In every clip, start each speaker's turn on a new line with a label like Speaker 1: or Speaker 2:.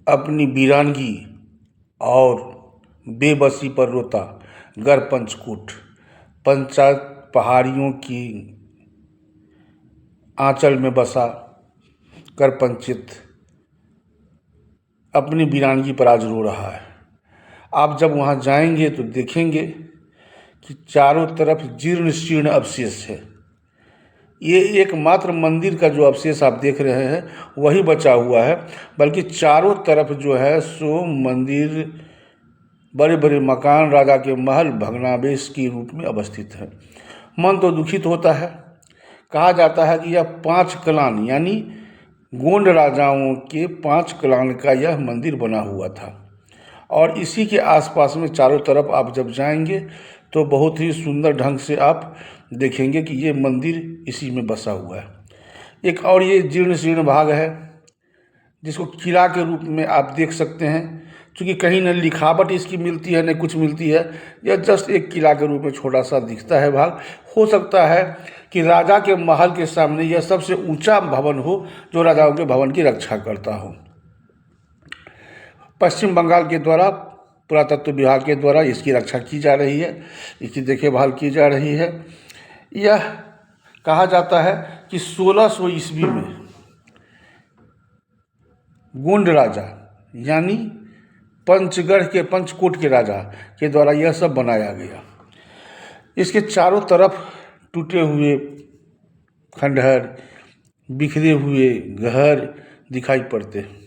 Speaker 1: अपनी वीरांगी और बेबसी पर रोता गढ़ पंचकूट। पंचायत पहाड़ियों की आंचल में बसा कर पंचित अपनी वीरांगी पर आज रो रहा है। आप जब वहाँ जाएंगे तो देखेंगे कि चारों तरफ जीर्ण शीर्ण अवशेष है। ये एकमात्र मंदिर का जो अवशेष आप देख रहे हैं वही बचा हुआ है, बल्कि चारों तरफ जो है सो मंदिर, बड़े बड़े मकान, राजा के महल भग्नावशेष के रूप में अवस्थित है। मन तो दुखित होता है। कहा जाता है कि यह 5 कलान यानी गोंड राजाओं के 5 कलान का यह मंदिर बना हुआ था, और इसी के आसपास में चारों तरफ आप जब जाएंगे तो बहुत ही सुंदर ढंग से आप देखेंगे कि ये मंदिर इसी में बसा हुआ है। एक और ये जीर्ण शीर्ण भाग है जिसको किला के रूप में आप देख सकते हैं, क्योंकि कहीं न लिखावट इसकी मिलती है न कुछ मिलती है। यह जस्ट एक किला के रूप में छोटा सा दिखता है भाग। हो सकता है कि राजा के महल के सामने यह सबसे ऊंचा भवन हो जो राजाओं के भवन की रक्षा करता हो। पश्चिम बंगाल के द्वारा पुरातत्व विभाग के द्वारा इसकी रक्षा की जा रही है, इसकी देखभाल की जा रही है। यह कहा जाता है कि 1600 ईस्वी में गोंड राजा यानी पंचगढ़ के, पंचकोट के राजा के द्वारा यह सब बनाया गया। इसके चारों तरफ टूटे हुए खंडहर, बिखरे हुए घर दिखाई पड़ते हैं।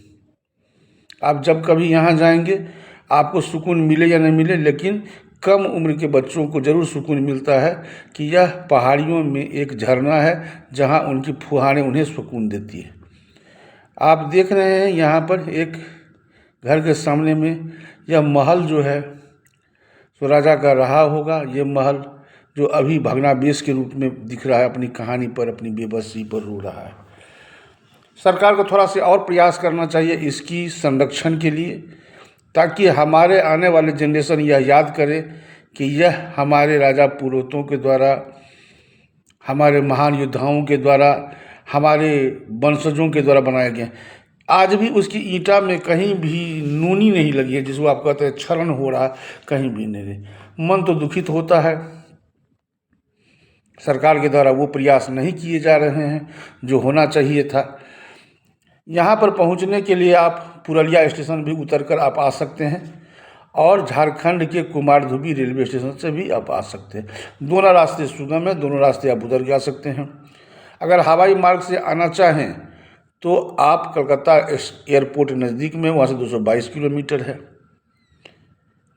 Speaker 1: आप जब कभी यहाँ जाएंगे आपको सुकून मिले या नहीं मिले, लेकिन कम उम्र के बच्चों को ज़रूर सुकून मिलता है कि यह पहाड़ियों में एक झरना है जहाँ उनकी फुहारें उन्हें सुकून देती है। आप देख रहे हैं यहाँ पर एक घर के सामने में यह महल जो है सो राजा का रहा होगा। ये महल जो अभी भग्नावशेष के रूप में दिख रहा है, अपनी कहानी पर, अपनी बेबसी पर रो रहा है। सरकार को थोड़ा सा और प्रयास करना चाहिए इसकी संरक्षण के लिए, ताकि हमारे आने वाले जनरेशन यह याद करे कि यह हमारे राजा पुरोहितों के द्वारा, हमारे महान योद्धाओं के द्वारा, हमारे वंशजों के द्वारा बनाया गया। आज भी उसकी ईंटा में कहीं भी नूनी नहीं लगी है, जिसको आप कहते हैं क्षरण हो रहा, कहीं भी नहीं। मन तो दुखित होता है। सरकार के द्वारा वो प्रयास नहीं किए जा रहे हैं जो होना चाहिए था। यहाँ पर पहुँचने के लिए आप पुरलिया स्टेशन भी उतरकर आप आ सकते हैं, और झारखंड के कुमारधुबी रेलवे स्टेशन से भी आप आ सकते हैं। दोनों रास्ते सुगम है, दोनों रास्ते आप उतर जा सकते हैं। अगर हवाई मार्ग से आना चाहें तो आप कलकत्ता एयरपोर्ट नज़दीक में, वहाँ से 222 किलोमीटर है।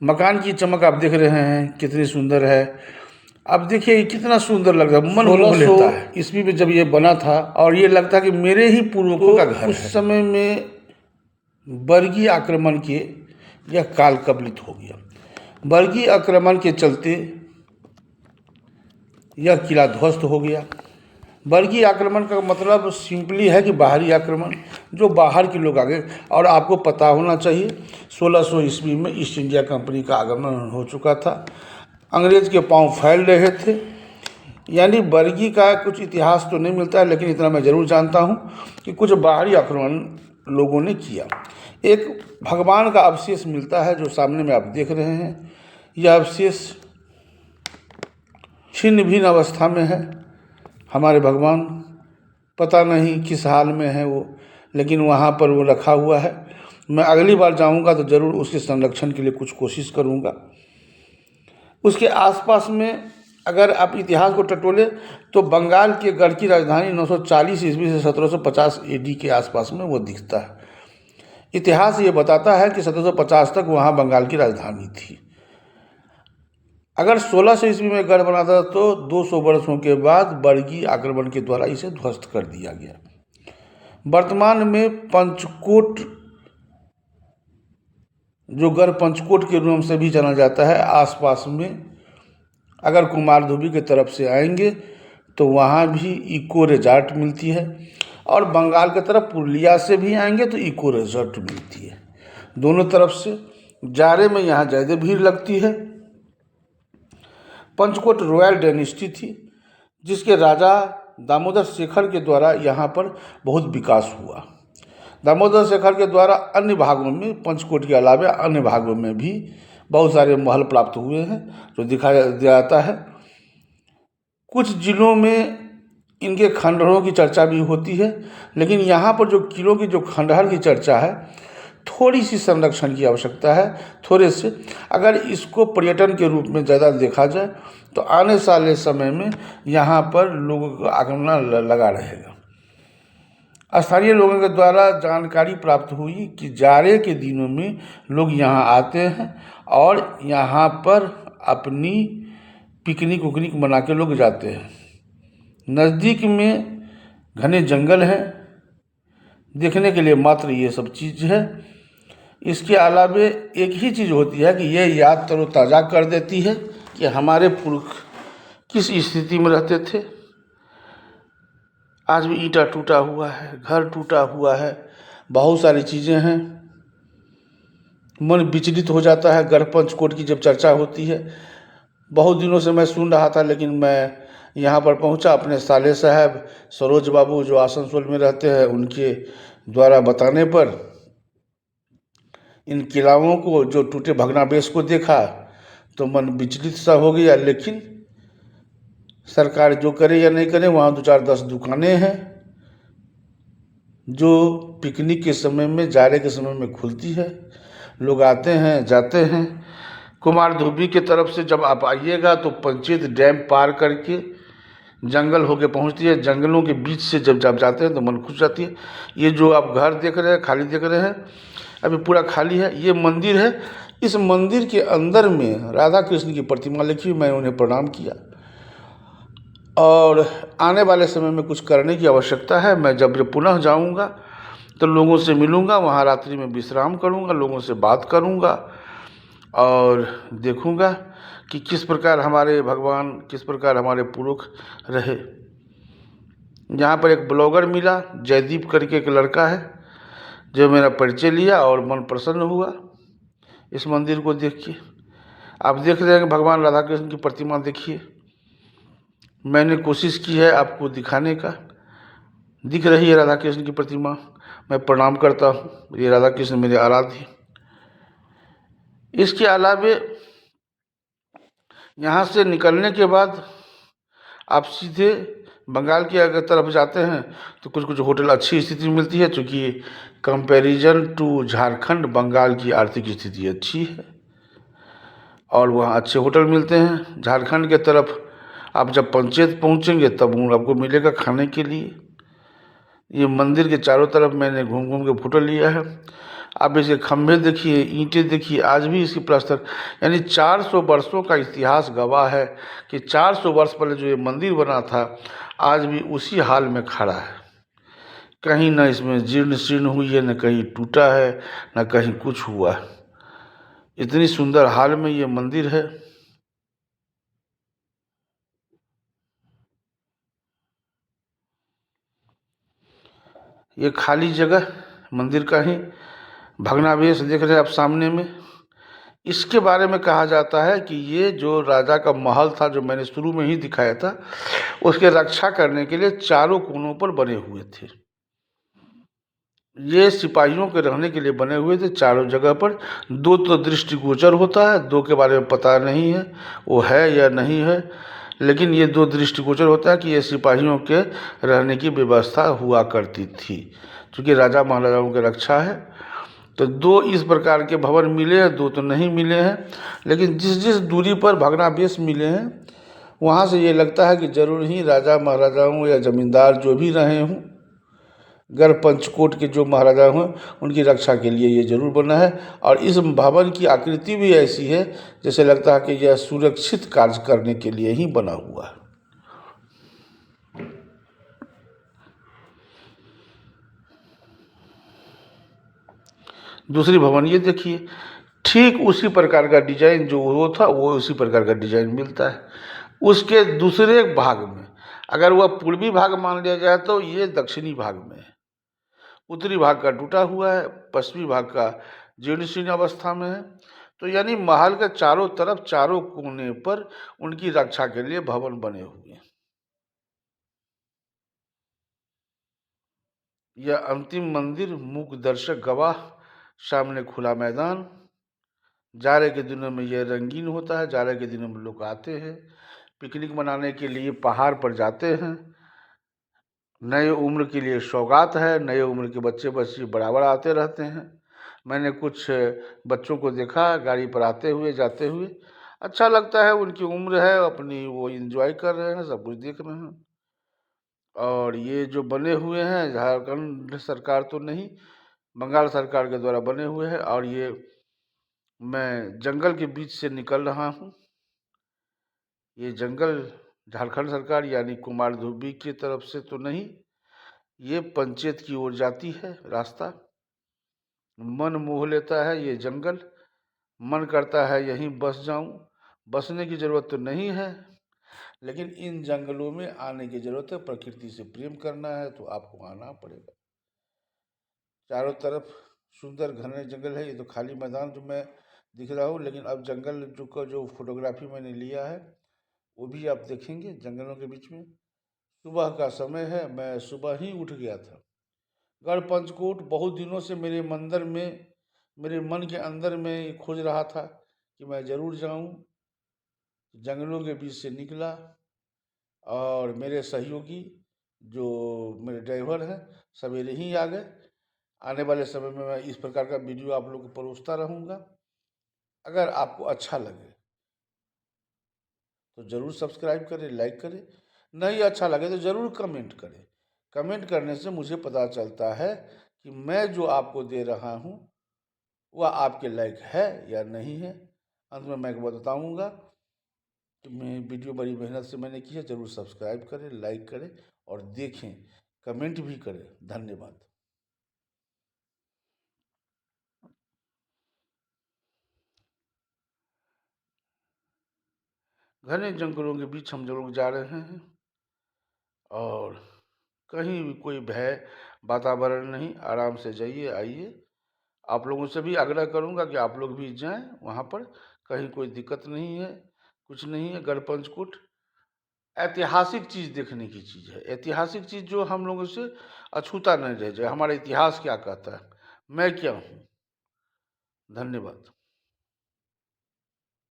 Speaker 1: मकान की चमक आप देख रहे हैं कितनी सुंदर है। अब देखिए कितना सुंदर लग रहा है, मन मोह लेता है। ईस्वी में जब ये बना था और ये लगता कि मेरे ही पूर्वजों का घर है। उस समय में बर्गी आक्रमण के यह काल कबलित हो गया। बर्गी आक्रमण के चलते यह किला ध्वस्त हो गया। बर्गी आक्रमण का मतलब सिंपली है कि बाहरी आक्रमण, जो बाहर के लोग आ गए। और आपको पता होना चाहिए 1600 ईस्वी में ईस्ट इंडिया कंपनी का आगमन हो चुका था। अंग्रेज के पांव फैल रहे थे। यानी बर्गी का कुछ इतिहास तो नहीं मिलता है, लेकिन इतना मैं ज़रूर जानता हूँ कि कुछ बाहरी आक्रमण लोगों ने किया। एक भगवान का अवशेष मिलता है जो सामने में आप देख रहे हैं। यह अवशेष छिन्न भिन्न अवस्था में है। हमारे भगवान पता नहीं किस हाल में है वो, लेकिन वहाँ पर वो रखा हुआ है। मैं अगली बार जाऊँगा तो ज़रूर उसके संरक्षण के लिए कुछ कोशिश करूँगा। उसके आसपास में अगर आप इतिहास को टटोले तो बंगाल के गढ़ की राजधानी 940 ईस्वी से 1750 एडी के आसपास में वो दिखता है। इतिहास ये बताता है कि 1750 तक वहाँ बंगाल की राजधानी थी। अगर 1600 ईस्वी में गढ़ बना था तो 200 वर्षों के बाद बर्गी आक्रमण के द्वारा इसे ध्वस्त कर दिया गया। वर्तमान में पंचकोट, जो गढ़ पंचकोट के नाम से भी जाना जाता है, आसपास में अगर कुमारधुबी की तरफ से आएंगे तो वहाँ भी इको रिजॉर्ट मिलती है, और बंगाल की तरफ पुरुलिया से भी आएंगे तो इको रिजॉर्ट मिलती है। दोनों तरफ से जाड़े में यहाँ ज़्यादा भीड़ लगती है। पंचकोट रॉयल डायनेस्टी थी, जिसके राजा दामोदर शेखर के द्वारा यहाँ पर बहुत विकास हुआ। दामोदर शेखर के द्वारा अन्य भागों में, पंचकोट के अलावा अन्य भागों में भी बहुत सारे महल प्राप्त हुए हैं जो दिखाया जाता है। कुछ जिलों में इनके खंडहरों की चर्चा भी होती है, लेकिन यहाँ पर जो किलों की जो खंडहर की चर्चा है, थोड़ी सी संरक्षण की आवश्यकता है, थोड़े से। अगर इसको पर्यटन के रूप में ज़्यादा देखा जाए तो आने वाले समय में यहाँ पर लोगों का आगमन लगा रहेगा। स्थानीय लोगों के द्वारा जानकारी प्राप्त हुई कि जाड़े के दिनों में लोग यहाँ आते हैं और यहाँ पर अपनी पिकनिक उकनिक मना के लोग जाते हैं। नज़दीक में घने जंगल हैं, देखने के लिए मात्र ये सब चीज़ है। इसके अलावे एक ही चीज़ होती है कि ये याद तरोताज़ा कर देती है कि हमारे पुरख किस स्थिति में रहते थे। आज भी ईंटा टूटा हुआ है, घर टूटा हुआ है, बहुत सारी चीज़ें हैं। मन विचलित हो जाता है गढ़ पंचकोट की जब चर्चा होती है। बहुत दिनों से मैं सुन रहा था, लेकिन मैं यहाँ पर पहुँचा अपने साले साहब सरोज बाबू जो आसनसोल में रहते हैं उनके द्वारा बताने पर इन किलाओं को, जो टूटे भग्नावशेष को देखा तो मन विचलित सा हो गया। लेकिन सरकार जो करे या नहीं करे, वहाँ 2-4-10 दुकानें हैं जो पिकनिक के समय में, जाड़े के समय में खुलती है। लोग आते हैं, जाते हैं। कुमार धोबी के तरफ से जब आप आइएगा तो पंचेत डैम पार करके जंगल होके पहुंचती है। जंगलों के बीच से जब जाते हैं तो मन खुश जाती है। ये जो आप घर देख रहे हैं, खाली देख रहे हैं, अभी पूरा खाली है। ये मंदिर है। इस मंदिर के अंदर में राधा कृष्ण की प्रतिमा लिखी हुई। मैंने उन्हें प्रणाम किया और आने वाले समय में कुछ करने की आवश्यकता है। मैं जब पुनः जाऊंगा तो लोगों से मिलूंगा, वहाँ रात्रि में विश्राम करूंगा, लोगों से बात करूंगा और देखूंगा कि किस प्रकार हमारे भगवान, किस प्रकार हमारे पुरुष रहे। यहाँ पर एक ब्लॉगर मिला, जयदीप करके एक लड़का है, जो मेरा परिचय लिया और मन प्रसन्न हुआ इस मंदिर को देख के। आप देख रहे हैं कि भगवान राधा कृष्ण की प्रतिमा देखिए। मैंने कोशिश की है आपको दिखाने का। दिख रही है राधा कृष्ण की प्रतिमा। मैं प्रणाम करता हूँ, ये राधा कृष्ण मेरे आराध्य। इसके अलावे यहाँ से निकलने के बाद आप सीधे बंगाल की अगर तरफ जाते हैं तो कुछ कुछ होटल अच्छी स्थिति मिलती है, क्योंकि कंपैरिजन टू झारखंड बंगाल की आर्थिक स्थिति अच्छी है और वहाँ अच्छे होटल मिलते हैं। झारखंड के तरफ आप जब पंचायत पहुँचेंगे तब आपको मिलेगा खाने के लिए। ये मंदिर के चारों तरफ मैंने घूम घूम के फोटो लिया है। आप इसके खंभे देखिए, ईंटें देखिए, आज भी इसकी प्लास्टर, यानी 400 वर्षों का इतिहास गवाह है कि 400 वर्ष पहले जो ये मंदिर बना था आज भी उसी हाल में खड़ा है। कहीं ना इसमें जीर्ण शीर्ण हुई है, न कहीं टूटा है, न कहीं कुछ हुआ है। इतनी सुंदर हाल में ये मंदिर है। ये खाली जगह मंदिर का ही भग्नावशेष देख रहे हैं आप सामने में। इसके बारे में कहा जाता है कि ये जो राजा का महल था, जो मैंने शुरू में ही दिखाया था, उसके रक्षा करने के लिए चारों कोनों पर बने हुए थे। ये सिपाहियों के रहने के लिए बने हुए थे चारों जगह पर। 2 तो दृष्टिगोचर होता है, 2 के बारे में पता नहीं है वो है या नहीं है, लेकिन ये 2 दृष्टिगोचर होता है कि ये सिपाहियों के रहने की व्यवस्था हुआ करती थी। क्योंकि राजा महाराजाओं की रक्षा है तो 2 इस प्रकार के भवन मिले हैं, 2 तो नहीं मिले हैं। लेकिन जिस जिस दूरी पर भग्नावशेष मिले हैं वहाँ से ये लगता है कि जरूर ही राजा महाराजाओं या जमींदार जो भी रहे हों, गढ़ पंचकोट के जो महाराजा हों, उनकी रक्षा के लिए ये जरूर बना है। और इस भवन की आकृति भी ऐसी है जैसे लगता है कि यह सुरक्षित कार्य करने के लिए ही बना हुआ है। दूसरी भवन ये देखिए, ठीक उसी प्रकार का डिजाइन जो वो था, वो उसी प्रकार का डिजाइन मिलता है। उसके दूसरे भाग में, अगर वह पूर्वी भाग मान लिया जाए तो ये दक्षिणी भाग में है। उत्तरी भाग का टूटा हुआ है, पश्चिमी भाग का जीर्ण शीर्ण अवस्था में है। तो यानी महल के चारों तरफ, चारों कोने पर उनकी रक्षा के लिए भवन बने हुए हैं। यह अंतिम मंदिर, मूक दर्शक गवाह, सामने खुला मैदान। जाड़े के दिनों में यह रंगीन होता है। जाड़े के दिनों में लोग आते हैं, पिकनिक मनाने के लिए पहाड़ पर जाते हैं। नए उम्र के लिए सौगात है। नए उम्र के बच्चे बच्ची बराबर आते रहते हैं। मैंने कुछ बच्चों को देखा गाड़ी पर आते हुए जाते हुए। अच्छा लगता है, उनकी उम्र है अपनी, वो एंजॉय कर रहे हैं, सब कुछ देख रहे हैं। और ये जो बने हुए हैं, झारखंड सरकार तो नहीं, बंगाल सरकार के द्वारा बने हुए हैं। और ये मैं जंगल के बीच से निकल रहा हूँ। ये जंगल झारखंड सरकार यानी कुमार धुबी की तरफ से तो नहीं, ये पंचायत की ओर जाती है रास्ता। मन मोह लेता है ये जंगल, मन करता है यहीं बस जाऊं। बसने की ज़रूरत तो नहीं है, लेकिन इन जंगलों में आने की ज़रूरत है। प्रकृति से प्रेम करना है तो आपको आना पड़ेगा। चारों तरफ सुंदर घने जंगल है। ये तो खाली मैदान जो मैं दिख रहा हूँ, लेकिन अब जंगल जो फोटोग्राफी मैंने लिया है वो भी आप देखेंगे जंगलों के बीच में। सुबह का समय है, मैं सुबह ही उठ गया था। गढ़ पंचकोट बहुत दिनों से मेरे मंदिर में, मेरे मन के अंदर में खोज रहा था कि मैं ज़रूर जाऊं। जंगलों के बीच से निकला और मेरे सहयोगी जो मेरे ड्राइवर हैं सवेरे ही आ गए। आने वाले समय में मैं इस प्रकार का वीडियो आप लोगों को परोसता रहूँगा। अगर आपको अच्छा लगे तो ज़रूर सब्सक्राइब करें, लाइक करें। नहीं अच्छा लगे तो ज़रूर कमेंट करें। कमेंट करने से मुझे पता चलता है कि मैं जो आपको दे रहा हूँ वह आपके लायक है या नहीं है। अंत में मैं एक बात बताऊँगा कि मैं वीडियो बड़ी मेहनत से मैंने की है। ज़रूर सब्सक्राइब करें, लाइक करें और देखें, कमेंट भी करें। धन्यवाद। घने जंगलों के बीच हम लोग जा रहे हैं और कहीं भी कोई भय वातावरण नहीं, आराम से जाइए आइए। आप लोगों से भी आग्रह करूंगा कि आप लोग भी जाएं वहाँ पर, कहीं कोई दिक्कत नहीं है, कुछ नहीं है। गढ़ पंचकोट ऐतिहासिक चीज़ देखने की चीज़ है। ऐतिहासिक चीज़ जो हम लोगों से अछूता नहीं रह जाए। हमारा इतिहास क्या कहता है, मैं क्या हूँ। धन्यवाद।